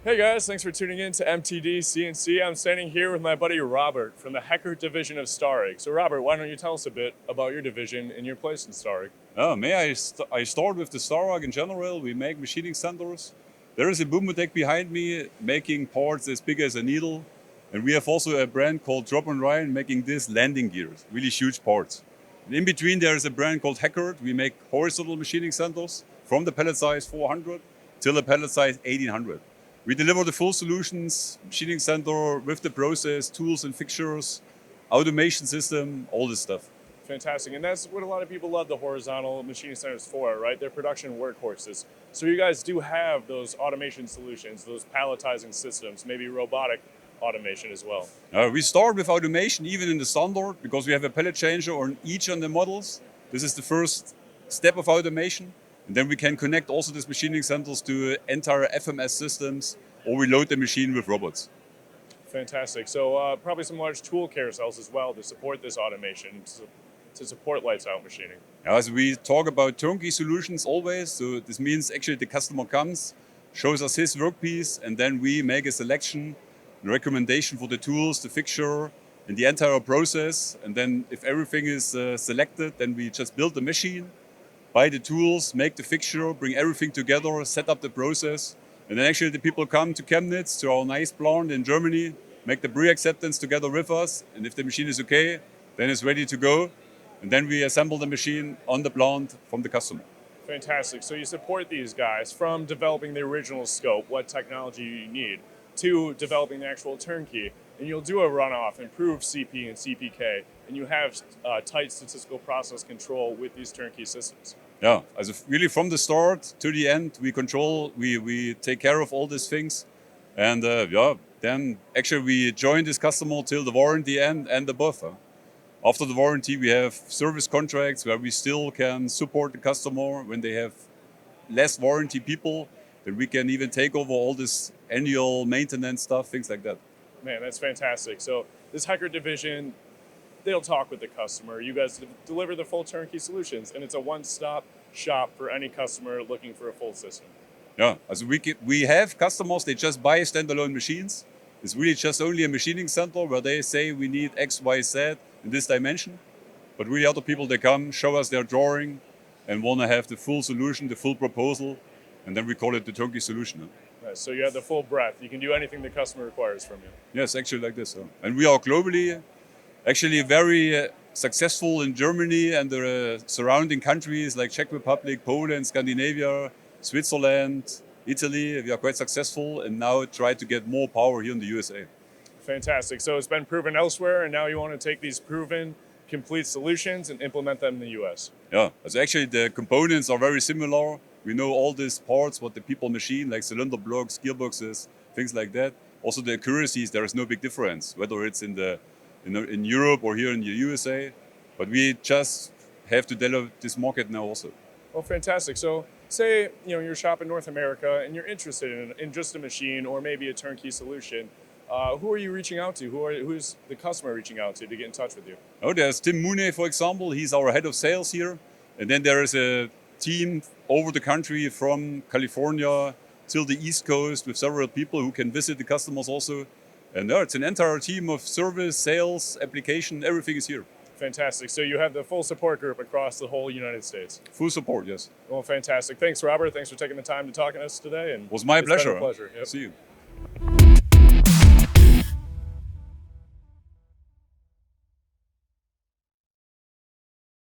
Hey guys, thanks for tuning in to MTDCNC. I'm standing here with my buddy Robert from the Heckert division of Starrag. So Robert, why don't you tell us a bit about your division and your place in Starrag? I start with the Starrag in general. We make machining centers. There is a Boomodec behind me making parts as big as a needle. And we have also a brand called Drop and Ryan making this landing gears, really huge parts. And in between there is a brand called Heckert. We make horizontal machining centers from the pallet size 400 till the pallet size 1800. We deliver the full solutions, machining center with the process, tools and fixtures, automation system, all this stuff. Fantastic. And that's what a lot of people love the horizontal machining centers for, right? They're production workhorses. So you guys do have those automation solutions, those palletizing systems, maybe robotic automation as well. We start with automation even in the standard because we have a pallet changer on each of the models. This is the first step of automation. And then we can connect also these machining centers to entire FMS systems, or we load the machine with robots. Fantastic. So probably some large tool carousels as well to support this automation, to support lights out machining. As we talk about turnkey solutions always, so this means actually the customer comes, shows us his workpiece, and then we make a selection, a recommendation for the tools, the fixture, and the entire process. And then if everything is selected, then we just build the machine, buy the tools, make the fixture, bring everything together, set up the process. And then actually the people come to Chemnitz, to our nice plant in Germany, make the pre-acceptance together with us. And if the machine is okay, then it's ready to go. And then we assemble the machine on the plant from the customer. Fantastic. So you support these guys from developing the original scope, what technology you need, to developing the actual turnkey. And you'll do a runoff, improve CP and CPK, and you have tight statistical process control with these turnkey systems. Yeah, as really from the start to the end, we control, we take care of all these things. And then actually we join this customer till the warranty end and above. After the warranty, we have service contracts where we still can support the customer when they have less warranty people, then we can even take over all this annual maintenance stuff, things like that. Man, that's fantastic. So this Heckert division, they'll talk with the customer. You guys deliver the full turnkey solutions, and it's a one-stop shop for any customer looking for a full system. Yeah, as we have customers, they just buy standalone machines. It's really just only a machining center where they say we need X, Y, Z in this dimension. But really other people, they come, show us their drawing and want to have the full solution, the full proposal, and then we call it the turnkey solution. Nice. So you have the full breadth. You can do anything the customer requires from you. Yes, actually like this. And we are globally actually very successful in Germany and the surrounding countries like Czech Republic, Poland, Scandinavia, Switzerland, Italy. We are quite successful and now try to get more power here in the USA. Fantastic. So it's been proven elsewhere, and now you want to take these proven, complete solutions and implement them in the US. Yeah, so actually the components are very similar. We know all these parts, what the people machine, like cylinder blocks, gearboxes, things like that. Also the accuracies, there is no big difference, whether it's in Europe or here in the USA. But we just have to develop this market now also. Well, fantastic. So say you're shopping North America and you're interested in just a machine or maybe a turnkey solution. Who are you reaching out to? Who's the customer reaching out to get in touch with you? Oh, there's Tim Mooney, for example. He's our head of sales here. And then there is a team over the country from California till the East Coast with several people who can visit the customers also. And it's an entire team of service, sales, application, everything is here. Fantastic. So you have the full support group across the whole United States. Full support, yes. Well, fantastic. Thanks, Robert. Thanks for taking the time to talk to us today. And it was my pleasure. Been a pleasure. Yep. See you.